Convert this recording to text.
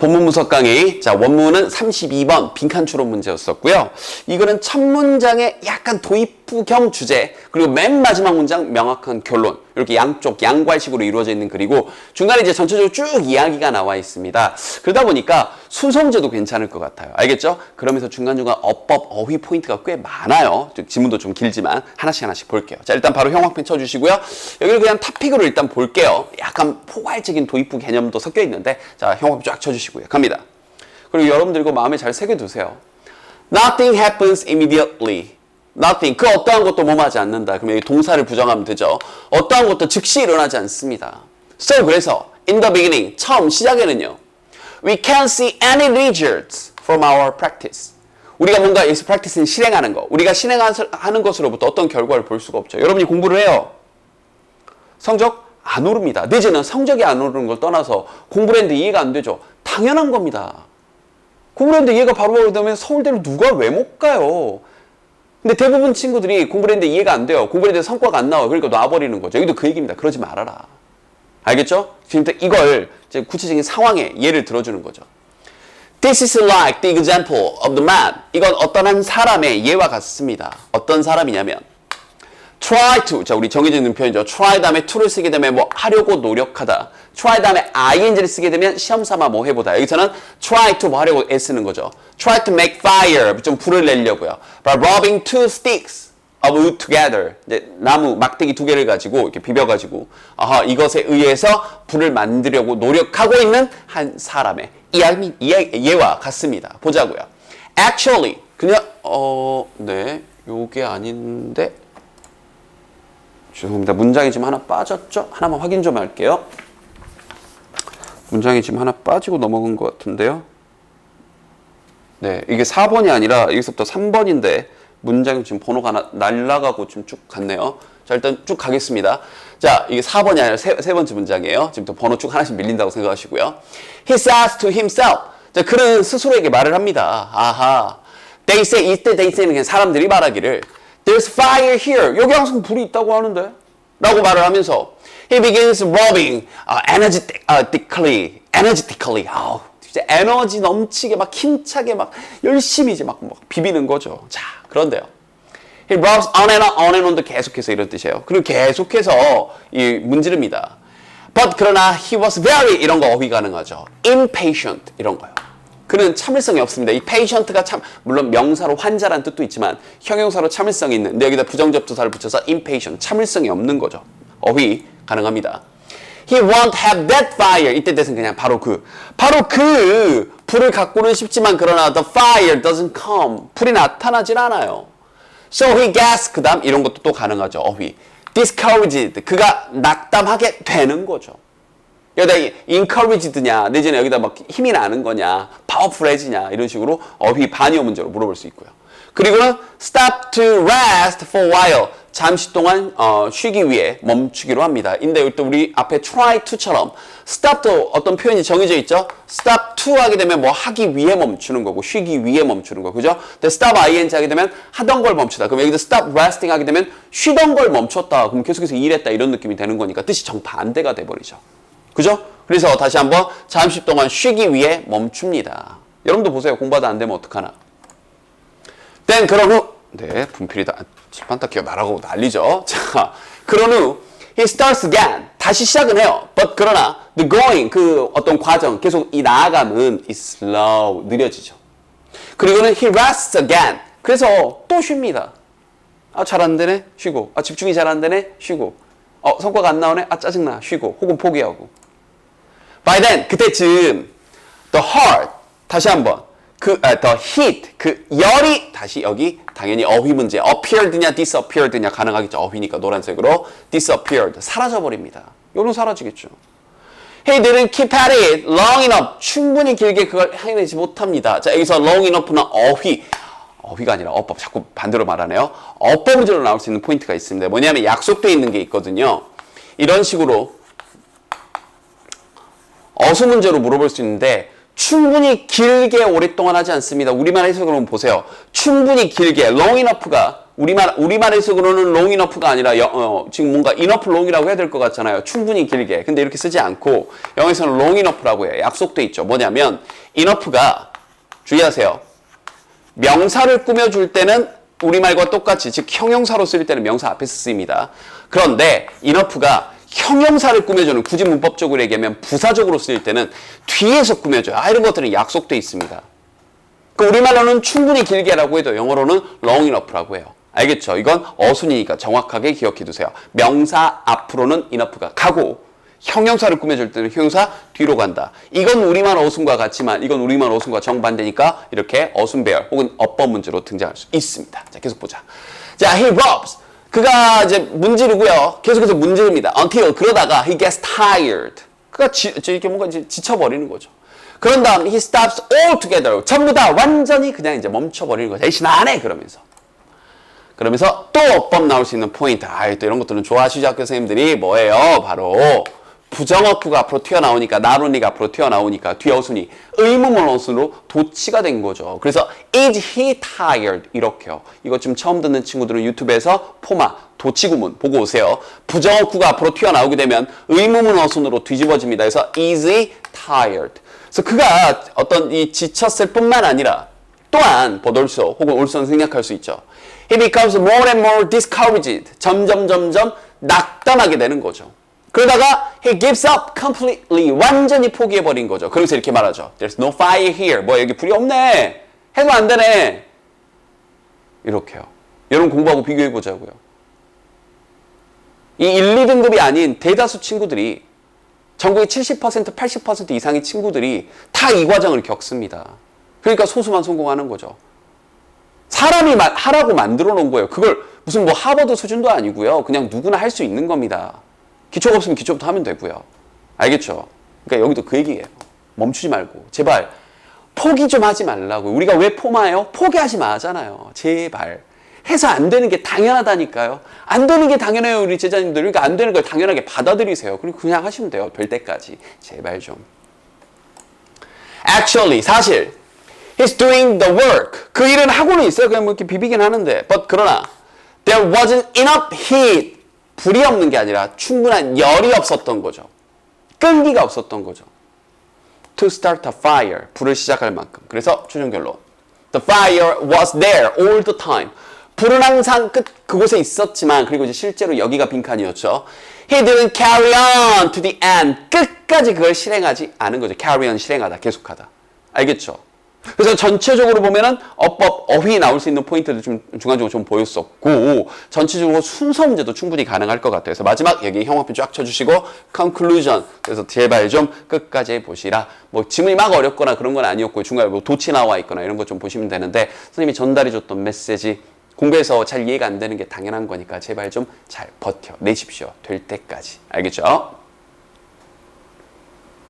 본문 분석 강의. 자, 원문은 32번 빈칸 추론 문제였었고요. 이거는 첫 문장에 약간 도입부 겸 주제, 그리고 맨 마지막 문장 명확한 결론. 이렇게 양쪽 양괄식으로 이루어져 있는 글이고, 중간에 이제 전체적으로 쭉 이야기가 나와 있습니다. 그러다 보니까 순서 문제도 괜찮을 것 같아요. 알겠죠? 그러면서 중간중간 어법, 어휘 포인트가 꽤 많아요. 지문도 좀 길지만 하나씩 볼게요. 자, 일단 바로 형광펜 쳐주시고요. 여기를 그냥 탑픽으로 일단 볼게요. 약간 포괄적인 도입부 개념도 섞여 있는데, 자, 형광펜 쫙 쳐주시고요. 갑니다. 그리고 여러분들 이거 마음에 잘 새겨두세요. Nothing happens immediately. Nothing. 그 어떠한 것도 뭐하지 않는다. 그럼 여기 동사를 부정하면 되죠. 어떠한 것도 즉시 일어나지 않습니다. So, 그래서 in the beginning, 처음 시작에는요. We can't see any results from our practice. 우리가 뭔가 여기서 practice는 실행하는 거. 우리가 실행하는 것으로부터 어떤 결과를 볼 수가 없죠. 여러분이 공부를 해요. 성적 안 오릅니다. 내지는 성적이 안 오르는 걸 떠나서 공부를 했는데 이해가 안 되죠. 당연한 겁니다. 공부를 했는데 이해가 바로 되면 서울대를 누가 왜 못 가요? 근데 대부분 친구들이 공부를 했는데 이해가 안 돼요. 공부를 했는데 성과가 안 나와요. 그러니까 놔버리는 거죠. 여기도 그 얘기입니다. 그러지 말아라. 알겠죠? 지금 이걸 이제 구체적인 상황에 예를 들어주는 거죠. This is like the example of the man. 이건 어떤 한 사람의 예와 같습니다. 어떤 사람이냐면 try to, 자, 우리 정해져 있는 표현이죠. try 다음에 to를 쓰게 되면 뭐 하려고 노력하다. try 다음에 ing를 쓰게 되면 시험 삼아 뭐 해보다. 여기서는 try to 뭐 하려고 애쓰는 거죠. try to make fire, 좀 불을 내려고요. by rubbing two sticks of wood together. 이제 나무 막대기 두 개를 가지고 이렇게 비벼가지고 이것에 의해서 불을 만들려고 노력하고 있는 한 사람의 예와 같습니다. 보자고요. Actually, 그냥 네, 요게 아닌데. 죄송합니다. 문장이 지금 하나 빠졌죠? 하나만 확인 좀 할게요. 문장이 지금 하나 빠지고 넘어간 것 같은데요. 네, 이게 4번이 아니라 여기서부터 3번인데 문장이 지금 번호가 날아가고 좀 쭉 갔네요. 자, 일단 쭉 가겠습니다. 자, 이게 4번이 아니라 세 번째 문장이에요. 지금부터 번호 쭉 하나씩 밀린다고 생각하시고요. He says to himself. 자, 그는 스스로에게 말을 합니다. 아하. They say, 이때 they say는 그냥 사람들이 말하기를 There's fire here. 여기 항상 불이 있다고 하는데? 라고 말을 하면서 He begins rubbing energetically. 진짜 에너지 넘치게 막 힘차게 막 열심히 이제 막 비비는 거죠. 자, 그런데요. He rubs on and on도 계속해서 이런 뜻이에요. 그리고 계속해서 이 문지릅니다. But 그러나 he was very 이런 거 어휘 가능하죠. impatient 이런 거요. 그는 참을성이 없습니다. 이 patient가 물론 명사로 환자란 뜻도 있지만 형용사로 참을성이 있는. 근데 여기다 부정접두사를 붙여서 impatient, 참을성이 없는 거죠. 어휘 가능합니다. He won't have that fire. 이때 뜻은 그냥 바로 그 불을 갖고는 싶지만 그러나 the fire doesn't come. 불이 나타나질 않아요. So he gets 그 다음 이런 것도 또 가능하죠. 어휘. discouraged. 그가 낙담하게 되는 거죠. 여기다 encouraged냐 내지는 여기다 막 힘이 나는 거냐 powerful해지냐 이런 식으로 어휘 반의어 문제로 물어볼 수 있고요. 그리고는 stop to rest for a while. 잠시 동안 쉬기 위해 멈추기로 합니다. 근데 여기 또 우리 앞에 try to처럼 stop도 어떤 표현이 정해져 있죠. stop to 하게 되면 뭐 하기 위해 멈추는 거고 쉬기 위해 멈추는 거 그죠? 근데 stop ing 하게 되면 하던 걸 멈추다. 그럼 여기서 stop resting 하게 되면 쉬던 걸 멈췄다. 그럼 계속해서 일했다 이런 느낌이 되는 거니까 뜻이 정반대가 돼버리죠. 그죠? 그래서 다시 한번 잠시 동안 쉬기 위해 멈춥니다. 여러분도 보세요. 공부하다 안 되면 어떡하나. Then 그런 후 네, 분필이 다 칠판닦기가 날아가고 난리죠. 자, 그런 후 he starts again. 다시 시작은 해요. But 그러나 the going 그 어떤 과정 계속 이 나아감은 is slow 느려지죠. 그리고는 he rests again. 그래서 또 쉽니다. 잘 안 되네 쉬고. 집중이 잘 안 되네 쉬고. 성과가 안 나오네 짜증나 쉬고 혹은 포기하고. By then 그때쯤 the heart 다시 한번 the heat 그 열이 다시 여기 당연히 어휘 문제 appeared냐 disappeared냐 가능하겠죠. 어휘니까 노란색으로 disappeared 사라져버립니다. 요런 사라지겠죠. He didn't keep at it long enough 충분히 길게 그걸 해내지 못합니다. 자 여기서 long enough는 어휘가 아니라 어법 자꾸 반대로 말하네요. 어법 문제로 나올 수 있는 포인트가 있습니다. 뭐냐면 약속되어 있는 게 있거든요. 이런 식으로 어수 문제로 물어볼 수 있는데 충분히 길게 오랫동안 하지 않습니다. 우리말 해석으로 보세요. 충분히 길게 long enough가 우리말 해석으로는 long enough가 아니라 지금 뭔가 enough long이라고 해야 될 것 같잖아요. 충분히 길게. 근데 이렇게 쓰지 않고 영어에서는 long enough라고 해요. 약속돼 있죠. 뭐냐면 enough가 주의하세요. 명사를 꾸며줄 때는 우리말과 똑같이 즉 형용사로 쓸 때는 명사 앞에서 쓰입니다. 그런데 enough가 형용사를 꾸며주는 굳이 문법적으로 얘기하면 부사적으로 쓰일 때는 뒤에서 꾸며줘요. 이런 것들은 약속돼 있습니다. 우리말로는 충분히 길게라고 해도 영어로는 long enough라고 해요. 알겠죠? 이건 어순이니까 정확하게 기억해 두세요. 명사 앞으로는 enough가 가고 형용사를 꾸며줄 때는 형용사 뒤로 간다. 이건 우리말 어순과 같지만 이건 우리말 어순과 정반대니까 이렇게 어순 배열 혹은 어법 문제로 등장할 수 있습니다. 자, 계속 보자. 자, he robs. 그가 이제 문지르고요. 계속해서 문지릅니다. until 그러다가 he gets tired. 그가 이렇게 뭔가 이제 지쳐버리는 거죠. 그런 다음 he stops altogether. 전부 다 완전히 그냥 이제 멈춰버리는 거죠. 대신 안 해 그러면서 또 어법 나올 수 있는 포인트. 또 이런 것들은 좋아하시죠 학교 선생님들이. 뭐예요? 바로 부정어구가 앞으로 튀어나오니까 not only가 앞으로 튀어나오니까 뒤에 어순이 의문문 어순으로 도치가 된 거죠. 그래서 is he tired 이렇게요. 이거 좀 처음 듣는 친구들은 유튜브에서 포마 도치구문 보고 오세요. 부정어구가 앞으로 튀어나오게 되면 의문문 어순으로 뒤집어집니다. 그래서 is he tired. 그래서 그가 어떤 이 지쳤을 뿐만 아니라 또한 but also 혹은 also는 생략할 수 있죠. He becomes more and more discouraged. 점점 낙담하게 되는 거죠. 그러다가 he gives up completely. 완전히 포기해버린 거죠. 그래서 이렇게 말하죠. There's no fire here. 여기 불이 없네. 해도 안 되네. 이렇게요. 여러분 공부하고 비교해보자고요. 이 1, 2등급이 아닌 대다수 친구들이 전국의 70%, 80% 이상의 친구들이 다 이 과정을 겪습니다. 그러니까 소수만 성공하는 거죠. 사람이 하라고 만들어 놓은 거예요. 그걸 무슨 하버드 수준도 아니고요. 그냥 누구나 할 수 있는 겁니다. 기초가 없으면 기초부터 하면 되고요. 알겠죠? 그러니까 여기도 그 얘기예요. 멈추지 말고 제발 포기 좀 하지 말라고. 우리가 왜 포마예요? 포기하지 마잖아요. 제발. 해서 안 되는 게 당연하다니까요. 안 되는 게 당연해요, 우리 제자님들. 그러니까 안 되는 걸 당연하게 받아들이세요. 그리고 그냥 하시면 돼요. 될 때까지. 제발 좀. Actually, 사실 he's doing the work. 그 일은 하고는 있어요. 그냥 이렇게 비비긴 하는데. But 그러나 there wasn't enough heat. 불이 없는 게 아니라 충분한 열이 없었던 거죠. 끈기가 없었던 거죠. To start a fire. 불을 시작할 만큼. 그래서 최종 결론. The fire was there all the time. 불은 항상 그곳에 있었지만 그리고 이제 실제로 여기가 빈칸이었죠. He didn't carry on to the end. 끝까지 그걸 실행하지 않은 거죠. carry on 실행하다, 계속하다. 알겠죠? 그래서 전체적으로 보면은 어법, 어휘 나올 수 있는 포인트를 좀 중간중간 좀 보였었고 전체적으로 순서 문제도 충분히 가능할 것 같아요. 그래서 마지막 여기 형광펜 쫙 쳐주시고 conclusion. 그래서 제발 좀 끝까지 보시라. 지문이 막 어렵거나 그런 건 아니었고 중간에 도치 나와 있거나 이런 거 좀 보시면 되는데 선생님이 전달해줬던 메시지 공부해서 잘 이해가 안 되는 게 당연한 거니까 제발 좀 잘 버텨내십시오. 될 때까지. 알겠죠?